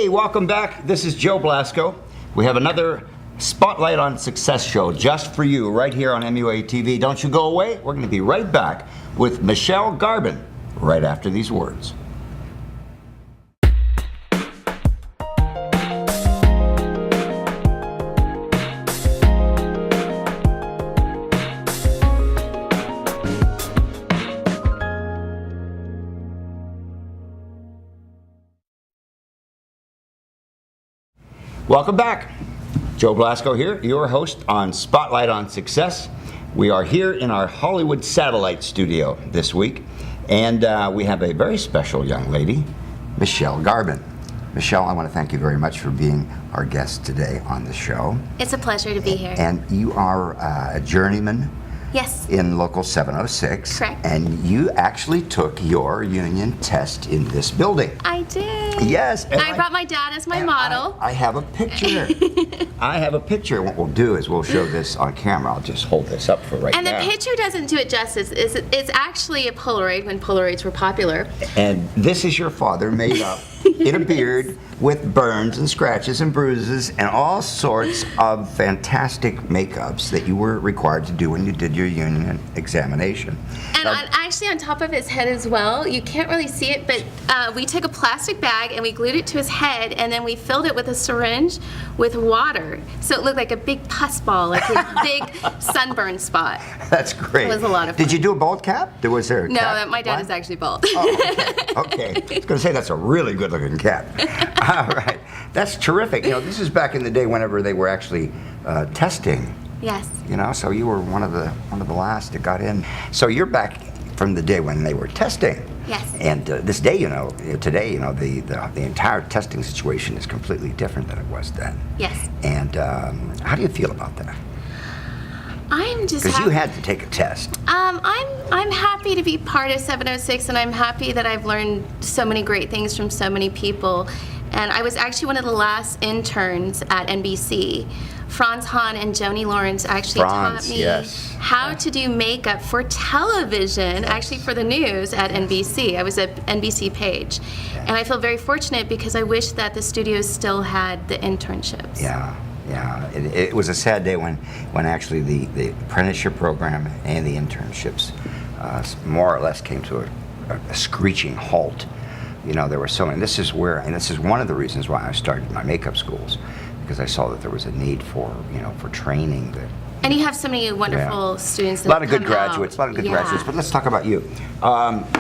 Hey, welcome back. This is Joe Blasco. We have another Spotlight on Success show just for you right here on MUA TV. Don't you go away. We're going to be right back with Michelle Garbin right after these words. Welcome back. Joe Blasco here, your host on Spotlight on Success. We are here in our Hollywood satellite studio this week, and we have a very special young lady, Michelle Garbin. Michelle, I want to thank you very much for being our guest today on the show. It's a pleasure to be here. And you are a journeyman. Yes. In Local 706. Correct. And you actually took your union test in this building. I did. Yes. And I brought my dad as my model. I have a picture. I have a picture. What we'll do is we'll show this on camera. I'll just hold this up for right now. And the picture doesn't do it justice. It's actually a Polaroid when Polaroids were popular. And this is your father made up in a beard with burns and scratches and bruises and all sorts of fantastic makeups that you were required to do when you did your union examination. And actually on top of his head as well, you can't really see it, but we took a plastic bag and we glued it to his head, and then we filled it with a syringe with water. So it looked like a big pus ball, like a big sunburn spot. That's great. It was a lot of fun. Did you do a bald cap? Was there a cap? No, my dad is actually bald. Oh, okay. I was going to say that's a really good looking cap. All right. That's terrific. You know, this is back in the day whenever they were actually testing. Yes. You know, so you were one of the last that got in. So you're back from the day when they were testing. Yes. And this day, today, the entire testing situation is completely different than it was then. Yes. And how do you feel about that? I'm just because you had to take a test. I'm happy to be part of 706, and I'm happy that I've learned so many great things from so many people. And I was actually one of the last interns at NBC. Franz Hahn and Joni Lawrence actually taught me how to do makeup for television, actually for the news at NBC. I was at NBC Page. And I feel very fortunate because I wish that the studios still had the internships. Yeah. Yeah, it was a sad day when actually the apprenticeship program and the internships more or less came to a screeching halt. You know, there were so many. This is one of the reasons why I started my makeup schools, because I saw that there was a need for training. And you have so many wonderful students. A lot of good graduates. But let's talk about you.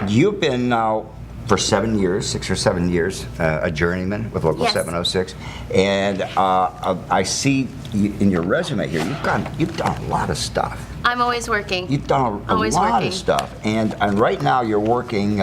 You've been now for 6 or 7 years, a journeyman with Local 706, and I see in your resume here you've done a lot of stuff. I'm always working. You've done a lot of stuff, and right now you're working.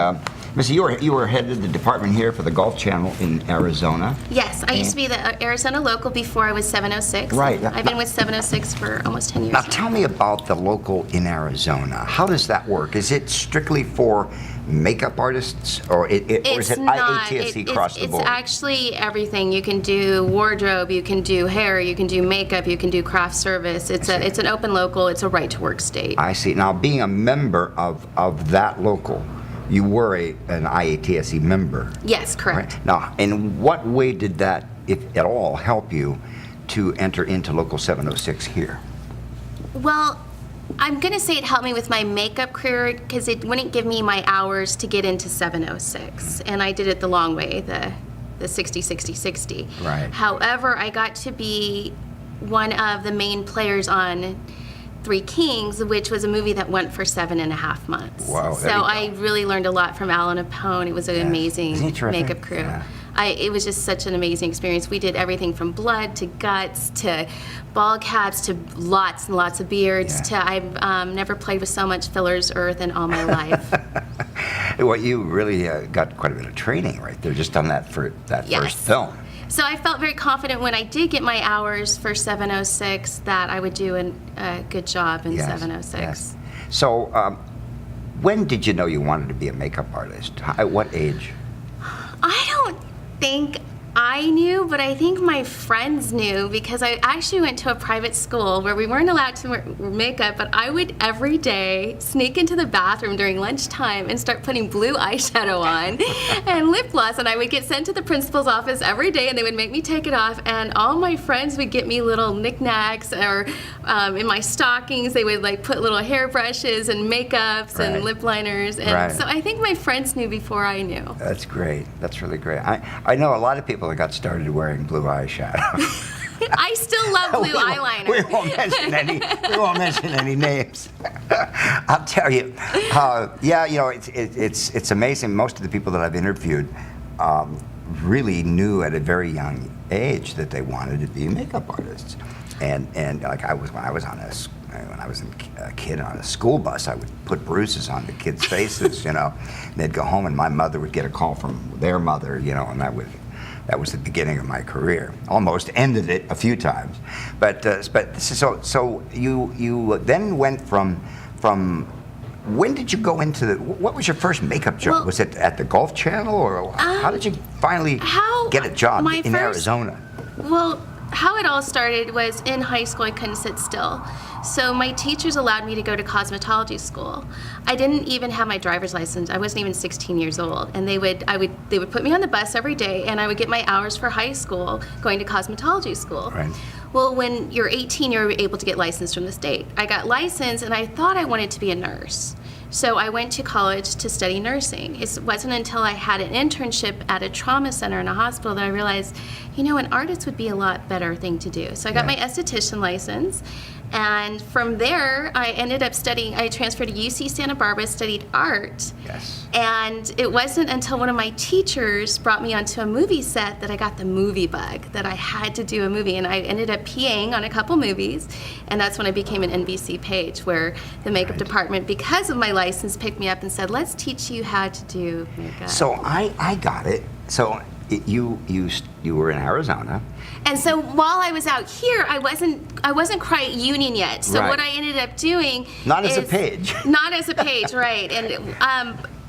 Missy, you were head of the department here for the Golf Channel in Arizona. Yes, I used to be the Arizona local before I was 706. Right. I've been with 706 for almost 10 years now. Tell me about the local in Arizona. How does that work? Is it strictly for makeup artists, or is it IATSE across the board? It's actually everything. You can do wardrobe, you can do hair, you can do makeup, you can do craft service. It's an open local. It's a right-to-work state. I see. Now, being a member of that local, you were an IATSE member. Yes, correct. Right? Now, in what way did that, if at all, help you to enter into Local 706 here? Well, I'm going to say it helped me with my makeup career because it wouldn't give me my hours to get into 706. And I did it the long way, the 60-60-60. Right. However, I got to be one of the main players on Three Kings, which was a movie that went for 7.5 months. Wow, so I really learned a lot from Alan Apone. It was an amazing makeup crew. Yeah. It was just such an amazing experience. We did everything from blood to guts to ball caps to lots and lots of beards to I've never played with so much filler's earth in all my life. Well, you really got quite a bit of training right there just on that first film. So I felt very confident when I did get my hours for 706 that I would do a good job in 706. Yes. So when did you know you wanted to be a makeup artist? At what age? I don't think I knew, but I think my friends knew because I actually went to a private school where we weren't allowed to wear makeup, but I would every day sneak into the bathroom during lunchtime and start putting blue eyeshadow on and lip gloss, and I would get sent to the principal's office every day and they would make me take it off, and all my friends would get me little knickknacks, or in my stockings they would like put little hairbrushes and makeups and lip liners, and so I think my friends knew before I knew. That's great. That's really great. I know a lot of people that got started wearing blue eyeshadow. I still love blue eyeliner. We won't mention any names. I'll tell you. Yeah, you know, it's amazing. Most of the people that I've interviewed really knew at a very young age that they wanted to be makeup artists. And like when I was a kid on a school bus, I would put bruises on the kids' faces, you know. And they'd go home, and my mother would get a call from their mother, you know, and that was the beginning of my career. Almost ended it a few times, but so you then went from. When did you go into what was your first makeup job? Well, was it at the Golf Channel, or how did you finally get a job in Arizona? Well, how it all started was in high school I couldn't sit still. So my teachers allowed me to go to cosmetology school. I didn't even have my driver's license. I wasn't even 16 years old. And they would put me on the bus every day, and I would get my hours for high school going to cosmetology school. Right. Well, when you're 18, you're able to get licensed from the state. I got licensed, and I thought I wanted to be a nurse. So I went to college to study nursing. It wasn't until I had an internship at a trauma center in a hospital that I realized, you know, an artist would be a lot better thing to do. So I got my esthetician license, and from there I ended up studying. I transferred to UC Santa Barbara, studied art. Yes. And it wasn't until one of my teachers brought me onto a movie set that I got the movie bug, that I had to do a movie. And I ended up PAing on a couple movies, and that's when I became an NBC page, where the makeup department, because of my license, picked me up and said, let's teach you how to do makeup. So I got it. So you were in Arizona. And so while I was out here, I wasn't quite union yet. So what I ended up doing Not as a page, right. And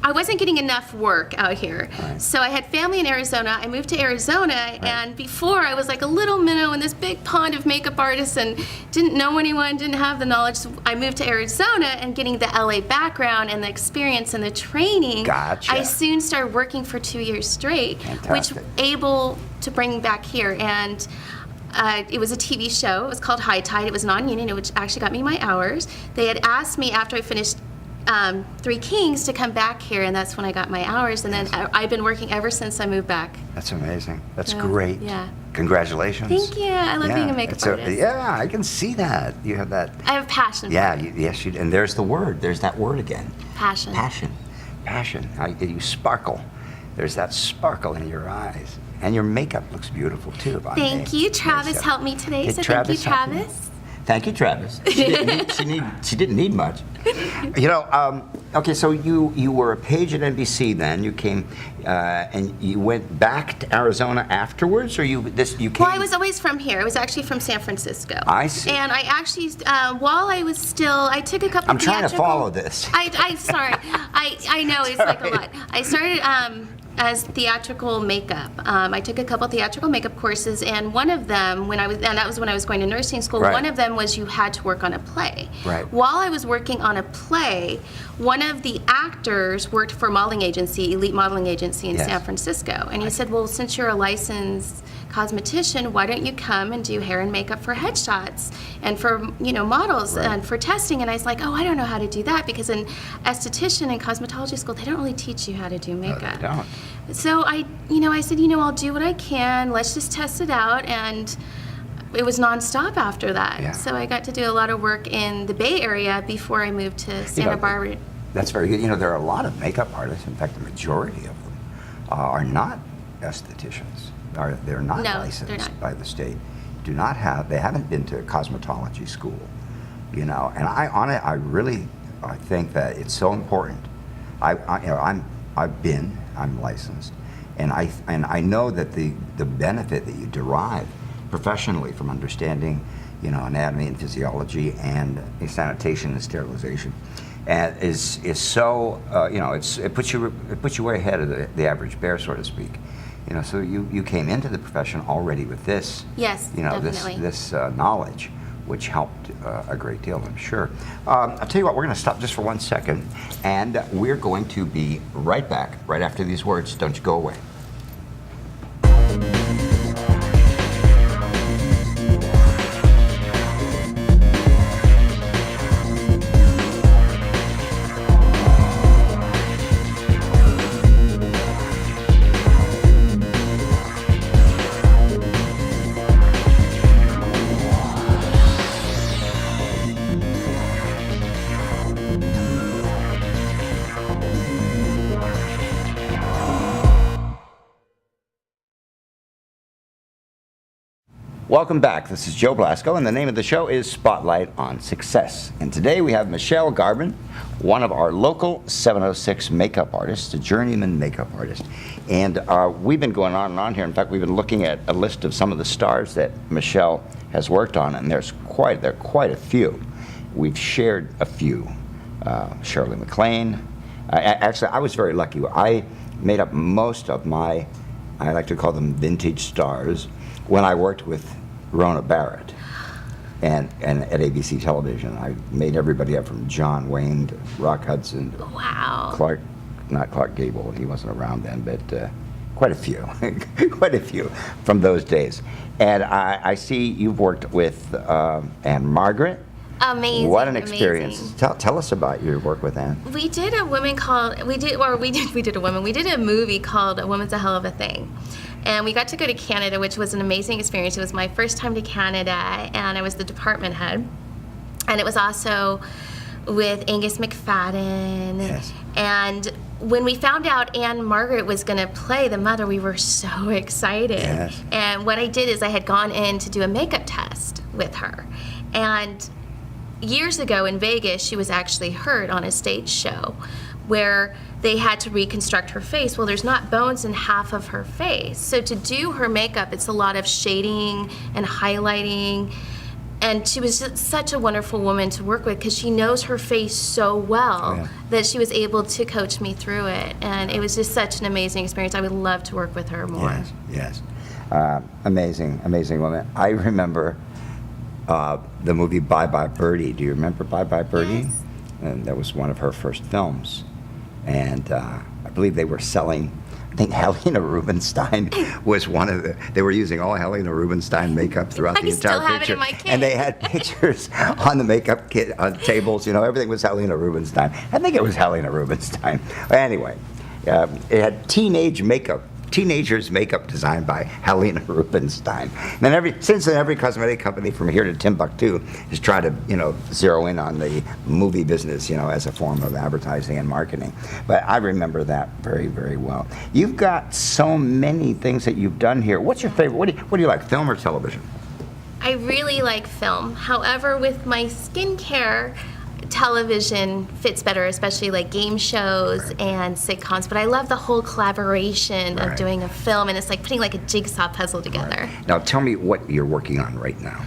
I wasn't getting enough work out here. Right. So I had family in Arizona. I moved to Arizona, and before I was like a little minnow in this big pond of makeup artists and didn't know anyone, didn't have the knowledge. So I moved to Arizona, and getting the LA background and the experience and the training, I soon started working for 2 years straight, which able to bring back here. And it was a TV show. It was called High Tide. It was non-union, which actually got me my hours. They had asked me after I finished Three Kings to come back here, and that's when I got my hours. And then I've been working ever since I moved back. That's amazing. That's great. Yeah. Congratulations. Thank you. I love being a makeup artist. Yeah, I can see that. You have that. I have passion. Yes, you do. And there's the word. There's that word again. Passion. Passion. You sparkle. There's that sparkle in your eyes. And your makeup looks beautiful too. Thank you. Travis helped me today, so thank you, Travis. Thank you, Travis. She didn't need much. You know, okay, so you were a page at NBC then. You came and you went back to Arizona afterwards, or you came? Well, I was always from here. I was actually from San Francisco. I see. And I actually, while I was still, I took a couple. I'm trying to follow this. Sorry. I know it's like a lot. I started as theatrical makeup. I took a couple theatrical makeup courses, and one of them, that was when I was going to nursing school, one of them was you had to work on a play. Right. While I was working on a play, one of the actors worked for a modeling agency, Elite Modeling Agency in San Francisco, and he said, well, since you're a licensed cosmetician, why don't you come and do hair and makeup for headshots and for models and for testing? And I was like, oh, I don't know how to do that, because in esthetician and cosmetology school they don't really teach you how to do makeup. They don't. So I said, I'll do what I can. Let's just test it out. And it was nonstop after that. Yeah. So I got to do a lot of work in the Bay Area before I moved to Santa Barbara. That's very good. There are a lot of makeup artists. In fact, the majority of them are not estheticians. They're not licensed by the state. They haven't been to cosmetology school. And I really think that it's so important. I'm licensed, and I know that the benefit that you derive professionally from understanding, anatomy and physiology and sanitation and sterilization, is so it puts you way ahead of the average bear, so to speak. You know, so you came into the profession already with this. Yes, You know, definitely. this knowledge, which helped a great deal, I'm sure. I'll tell you what, we're going to stop just for 1 second, and we're going to be right back right after these words. Don't you go away. Welcome back. This is Joe Blasco, and the name of the show is Spotlight on Success. And today we have Michelle Garvin, one of our local 706 makeup artists, a journeyman makeup artist. And we've been going on and on here. In fact, we've been looking at a list of some of the stars that Michelle has worked on, and there are quite a few. We've shared a few. Shirley MacLaine. Actually, I was very lucky. I made up most of my, I like to call them vintage stars, when I worked with Rona Barrett and at ABC Television. I made everybody up from John Wayne to Rock Hudson to Wow. not Clark Gable, he wasn't around then, but quite a few, quite a few from those days. And I see you've worked with Anne Margaret. Amazing. What an experience. Amazing. Tell us about your work with Anne. We did a movie called A Woman's a Hell of a Thing. And we got to go to Canada, which was an amazing experience. It was my first time to Canada, and I was the department head. And it was also with Angus McFadden. Yes. And when we found out Anne Margaret was going to play the mother, we were so excited. Yes. And what I did is I had gone in to do a makeup test with her. And years ago in Vegas, she was actually hurt on a stage show where they had to reconstruct her face. Well, there's not bones in half of her face. So to do her makeup, it's a lot of shading and highlighting. And she was just such a wonderful woman to work with because she knows her face so well that she was able to coach me through it. And it was just such an amazing experience. I would love to work with her more. Yes. Amazing woman. I remember the movie Bye Bye Birdie. Do you remember Bye Bye Birdie? Yes. And that was one of her first films. And I believe they were selling, I think Helena Rubinstein was one of they were using all Helena Rubinstein makeup throughout the entire still have picture. it in my kit. And they had pictures on the makeup kit, on tables, you know, everything was Helena Rubinstein. I think it was Helena Rubinstein. Anyway, it had teenagers makeup designed by Helena Rubinstein. And then since then, every cosmetic company from here to Timbuktu has tried to, you know, zero in on the movie business, you know, as a form of advertising and marketing. But I remember that very, very well. You've got so many things that you've done here. What's your favorite? What do you like, film or television? I really like film. However, with my skincare, television fits better, especially like game shows and sitcoms. But I love the whole collaboration of doing a film, and it's like putting like a jigsaw puzzle together. Now tell me what you're working on right now.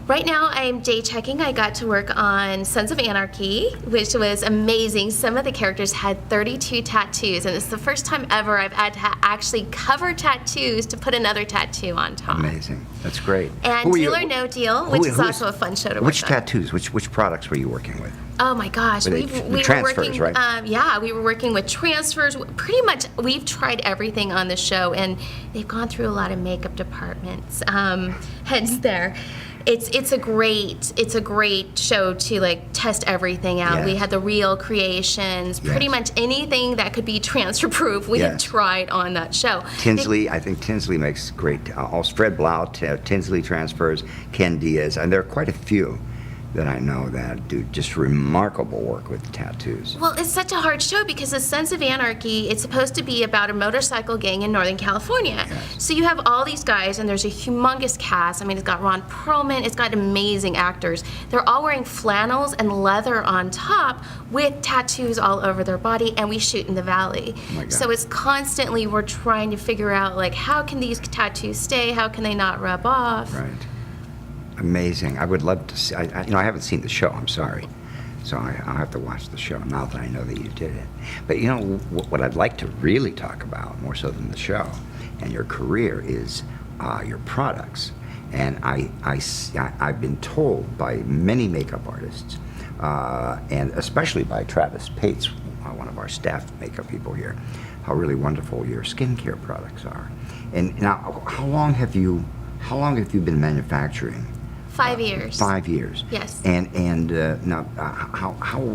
Right now, I'm day checking. I got to work on Sons of Anarchy, which was amazing. Some of the characters had 32 tattoos, and it's the first time ever I've had to actually cover tattoos to put another tattoo on top. Amazing. That's great. And Deal or No Deal, which is also a fun show to work on. Which tattoos? Which products were you working with? Oh my gosh, we transfers, were working, right? Yeah, we were working with transfers. Pretty much, we've tried everything on the show, and they've gone through a lot of makeup departments, heads there. It's a great show to like test everythall out. Yes. We had the real creations, pretty much anything that could be transfer proof. We have tried on that show. I think Tinsley makes great. Fred Blau, Tinsley transfers, Ken Diaz, and there are quite a few that I know that do just remarkable work with tattoos. Well, it's such a hard show because the Sons of Anarchy, it's supposed to be about a motorcycle gang in Northern California. Yes. So you have all these guys, and there's a humongous cast. I mean, it's got Ron Perlman, it's got amazing actors. They're all wearing flannels and leather on top with tattoos all over their body, and we shoot in the valley. Oh my God. So it's constantly, we're trying to figure out, like, how can these tattoos stay? How can they not rub off? Right. Amazing. I would love to see. I haven't seen the show. I'm sorry, So I'll have to watch the show now that I know that you did it. But you know, what I'd like to really talk about, more so than the show, and your career, is your products. And I've been told by many makeup artists, and especially by Travis Pates, one of our staff makeup people here, how really wonderful your skincare products are. And now, how long have you been manufacturing? 5 years. 5 years. Yes. And now,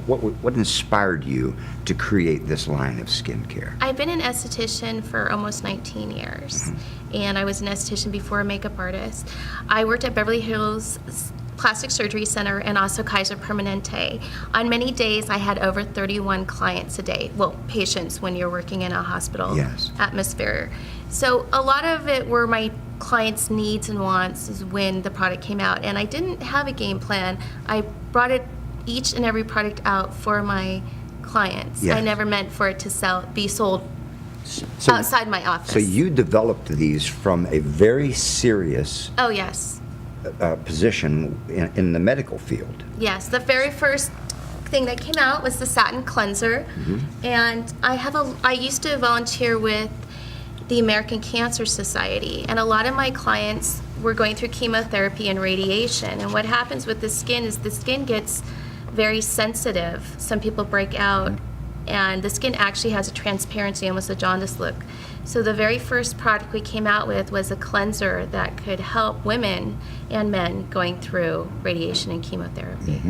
what inspired you to create this line of skincare? I've been an esthetician for almost 19 years, and I was an esthetician before a makeup artist. I worked at Beverly Hills Plastic Surgery Center and also Kaiser Permanente. On many days, I had over 31 clients a day. Well, patients when you're working in a hospital atmosphere. So a lot of it were my clients' needs and wants is when the product came out, and I didn't have a game plan. I brought each and every product out for my clients. Yes. I never meant for it to be sold outside my office. So you developed these from a very serious Oh, yes. Position in the medical field. Yes, the very first thing that came out was the satin cleanser, and I used to volunteer with the American Cancer Society, and a lot of my clients were going through chemotherapy and radiation, and what happens with the skin is the skin gets very sensitive. Some people break out, and the skin actually has a transparency, almost a jaundice look. So the very first product we came out with was a cleanser that could help women and men going through radiation and chemotherapy.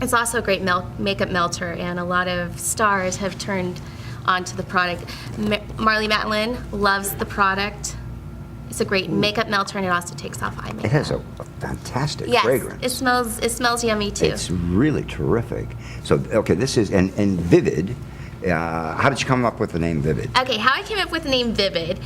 It's also a great makeup melter, and a lot of stars have turned onto the product. Marlee Matlin loves the product. It's a great makeup melter, and it also takes off eye makeup. It has a fantastic yes, fragrance. It smells yummy too. It's really terrific. So, okay, this is, and Vivid, how did you come up with the name Vivid? Okay, how I came up with the name Vivid.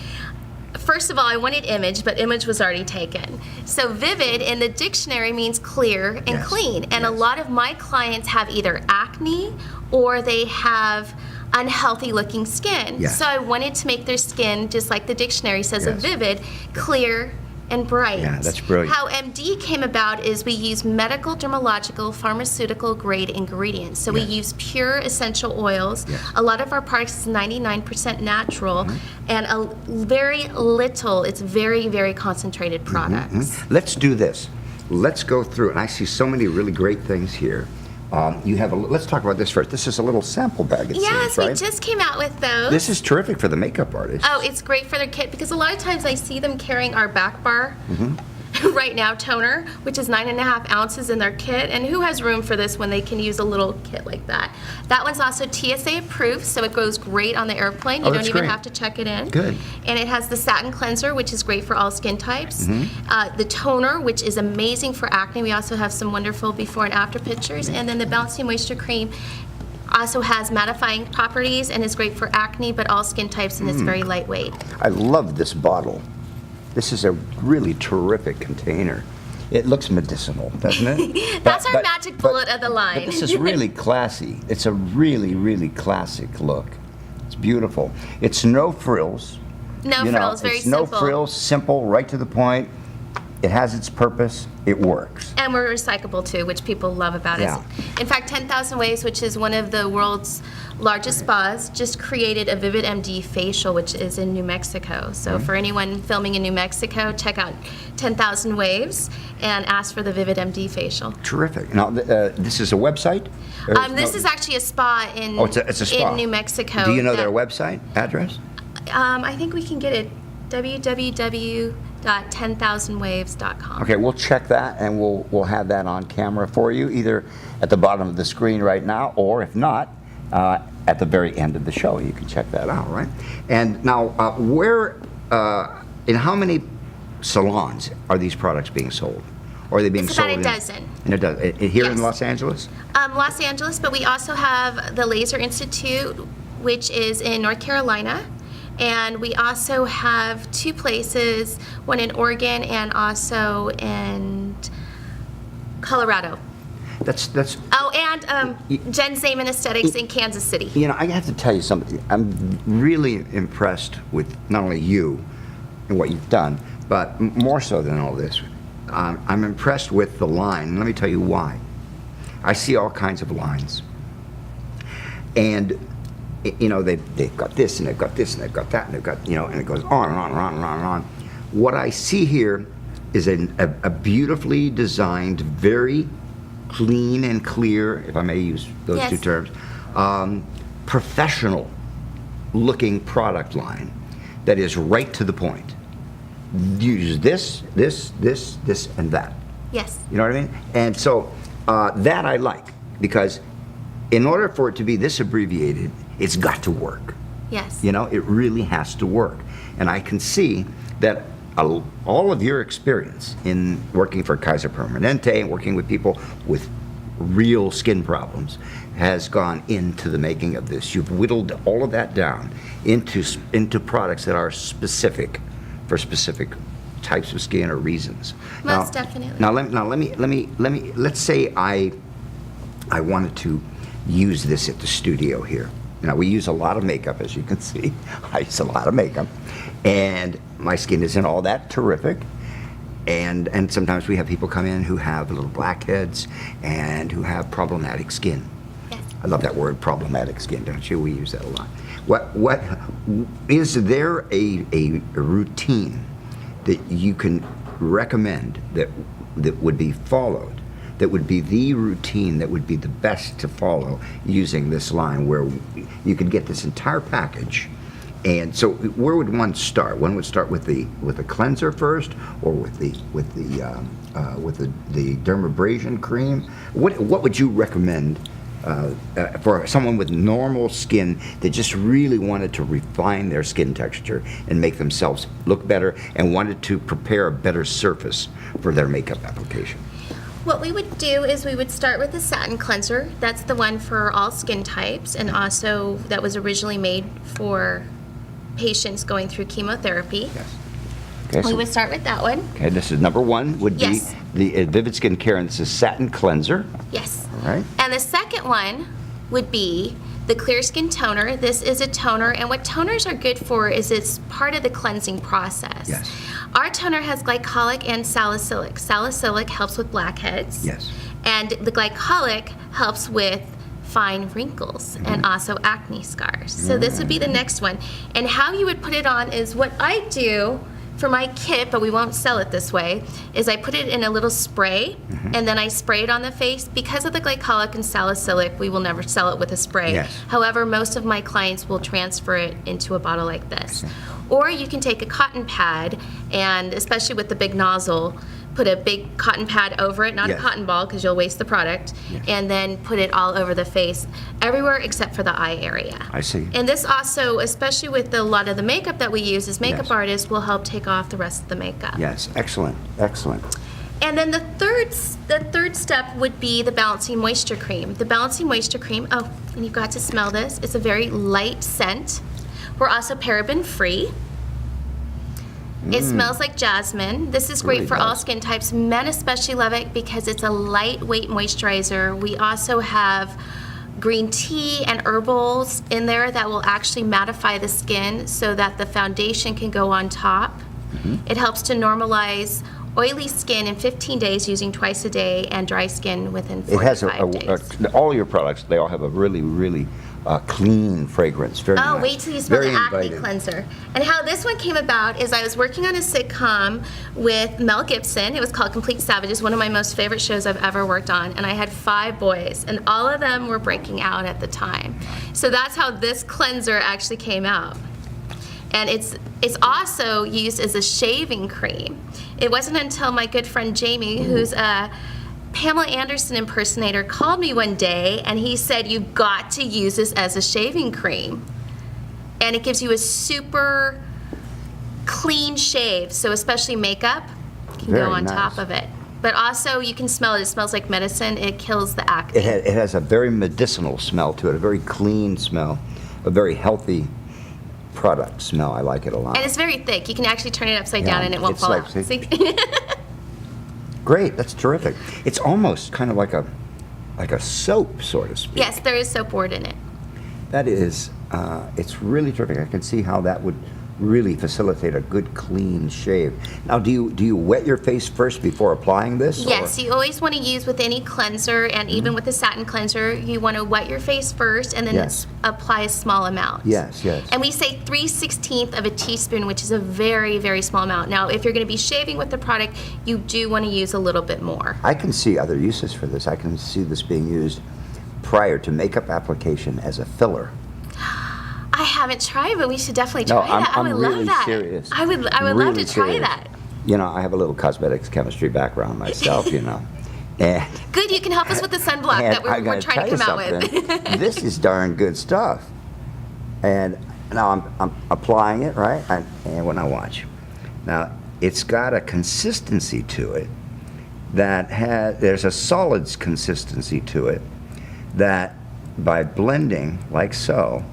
First of all, I wanted image, but image was already taken. So vivid in the dictionary means clear and clean. And a lot of my clients have either acne or they have unhealthy looking skin. So I wanted to make their skin, just like the dictionary says, a vivid, clear, and bright. Yeah, that's brilliant. How MD came about is we use medical, dermatological, pharmaceutical grade ingredients. So we use pure essential oils. A lot of our products is 99% natural, and very little, it's very, very concentrated products. Let's do this. Let's go through, and I see so many really great things here. You have let's talk about this first. This is a little sample bag, it seems, right? We just came out with those. This is terrific for the makeup artist. Oh, it's great for their kit, because a lot of times I see them carrying our back bar right now toner, which is 9.5 ounces in their kit, and who has room for this when they can use a little kit like that? That one's also TSA approved, so it goes great on the airplane. You don't even have to check it in. Good. And it has the satin cleanser, which is great for all skin types. The toner, which is amazing for acne. We also have some wonderful before and after pictures. And then the Bouncy Moisture Cream also has mattifying properties and is great for acne, but all skin types, and it's very lightweight. I love this bottle. This is a really terrific container. It looks medicinal, doesn't it? That's our magic bullet of the line. But this is really classy. It's a really, really classic look. It's beautiful. It's no frills. No frills, very simple. No frills, simple, right to the point. It has its purpose. It works. And we're recyclable too, which people love about us. In fact, 10,000 Waves, which is one of the world's largest spas, just created a VividMD facial, which is in New Mexico. So for anyone filming in New Mexico, check out 10,000 Waves and ask for the VividMD facial. Terrific. Now, this is a website? This is actually a spa in, it's a spa. in New Mexico. Do you know their website address? I think we can get it, www.10000waves.com. Okay, we'll check that, and we'll have that on camera for you, either at the bottom of the screen right now, or if not, at the very end of the show. You can check that out, right? And now, in how many salons are these products being sold? Or are they being sold? It's about a dozen. In a dozen. Here in Los Angeles? Los Angeles, but we also have the Laser Institute, which is in North Carolina. And we also have 2 places, one in Oregon and also in Colorado. That's. Oh, and Jen Zaman Aesthetics in Kansas City. You know, I have to tell you something. I'm really impressed with not only you and what you've done, but more so than all this, I'm impressed with the line. Let me tell you why. I see all kinds of lines. And, you know, they've got this, and they've got this, and they've got that, and they've got, you know, and it goes on and on and on and on and on. What I see here is a beautifully designed, very clean and clear, if I may use those Yes. two terms, professional looking product line that is right to the point. Use this, and that. Yes. You know what I mean? And so that I like, because in order for it to be this abbreviated, it's got to work. Yes. You know, it really has to work. And I can see that all of your experience in working for Kaiser Permanente and working with people with real skin problems has gone into the making of this. You've whittled all of that down into products that are specific for specific types of skin or reasons. Most definitely. Let's say I wanted to use this at the studio here. Now, we use a lot of makeup, as you can see. I use a lot of makeup, and my skin isn't all that terrific. And sometimes we have people come in who have little blackheads and who have problematic skin. Yes. I love that word, problematic skin, don't you? We use that a lot. What is there a routine that you can recommend that would be followed, that would be the routine that would be the best to follow using this line, where you could get this entire package? And so, where would one start? One would start with the cleanser first, or with the dermabrasion cream. What would you recommend for someone with normal skin that just really wanted to refine their skin texture and make themselves look better, and wanted to prepare a better surface for their makeup application? What we would do is we would start with the satin cleanser. That's the one for all skin types, and also that was originally made for patients going through chemotherapy. Yes. Okay, We would start with that one. okay, this is number one, would be Yes. the Vivid Skincare, and this is satin cleanser. Yes. All right. And the second one would be the Clear Skin Toner. This is a toner, and what toners are good for is it's part of the cleansing process. Yes. Our toner has glycolic and salicylic. Salicylic helps with blackheads. Yes. And the glycolic helps with fine wrinkles and also acne scars. So this would be the next one. And how you would put it on is what I do for my kit, but we won't sell it this way, is I put it in a little spray, and then I spray it on the face. Because of the glycolic and salicylic, we will never sell it with a spray. Yes. However, most of my clients will transfer it into a bottle like this. Or you can take a cotton pad, and especially with the big nozzle, put a big cotton pad over it, not Yes. a cotton ball because you'll waste the product, Yes. and then put it all over the face, everywhere except for the eye area. I see. And this also, especially with a lot of the makeup that we use as makeup Yes. artists, will help take off the rest of the makeup. Yes, excellent, excellent. And then the third step would be the Balancing Moisture Cream. The Balancing Moisture Cream, oh, and you've got to smell this. It's a very light scent. We're also paraben free. It smells like jasmine. This is great Really for all does. skin types. Men especially love it because it's a lightweight moisturizer. We also have green tea and herbals in there that will actually mattify the skin so that the foundation can go on top. It helps to normalize oily skin in 15 days using twice a day, and dry skin within 4 It has to 5 days. all your products, they all have a really, really clean fragrance. Very Oh, nice. wait till you smell Very the acne inviting. cleanser. And how this one came about is I was working on a sitcom with Mel Gibson. It was called Complete Savages, one of my most favorite shows I've ever worked on. And I had 5 boys, and all of them were breaking out at the time. So that's how this cleanser actually came out. And it's also used as a shaving cream. It wasn't until my good friend Jamie, who's a Pamela Anderson impersonator, called me one day and he said, "You've got to use this as a shaving cream." And it gives you a super clean shave, so especially makeup can Very go on nice. top of it. But also you can smell it. It smells like medicine. It kills the acne. It has a very medicinal smell to it, a very clean smell, a very healthy product smell. I like it a lot. And it's very thick. You can actually turn it upside Yeah, down and it won't it's fall like- out. see? See? Great, that's terrific. It's almost kind of like a soap, so to speak. Yes, there is soap wort in it. That is, it's really terrific. I can see how that would really facilitate a good clean shave. Now, do you wet your face first before applying this? Yes, or? you always want to use with any cleanser, and even with the satin cleanser, you want to wet your face first and then Yes. apply a small amount. Yes, yes. And we say 3/16 of a teaspoon, which is a very, very small amount. Now, if you're going to be shaving with the product, you do want to use a little bit more. I can see other uses for this. I can see this being used prior to makeup application as a filler. I haven't tried, but we should definitely try that. I'm I would really love that. serious. I would love Really to try serious. that. You know, I have a little cosmetics chemistry background myself, you know. And Good, you can help us with the sunblock And that I we're gotta trying to tell come out you with. something. This is darn good stuff. And now I'm applying it, right? And when I watch. Now, it's got a consistency to it there's a solids consistency to it that by blending like so,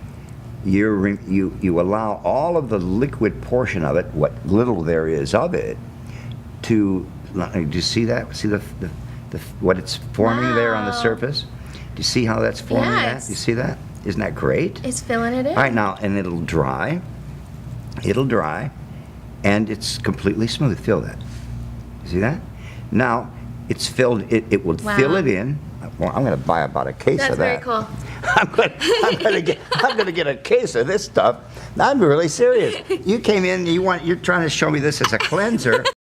you allow all of the liquid portion of it, what little there is of it, do you see that? See what it's forming there on the Wow. surface? Do you see how that's forming Yes. that? You see that? Isn't that great? It's filling it in. All right, now, and it'll dry, and it's completely smooth. Feel that. You see that? Now, it's filled, it will Wow. fill it in. Well, I'm going to buy about a case That's of very that. cool. I'm gonna get a case of this stuff. I'm really serious. You came in, you're trying to show me this as a cleanser.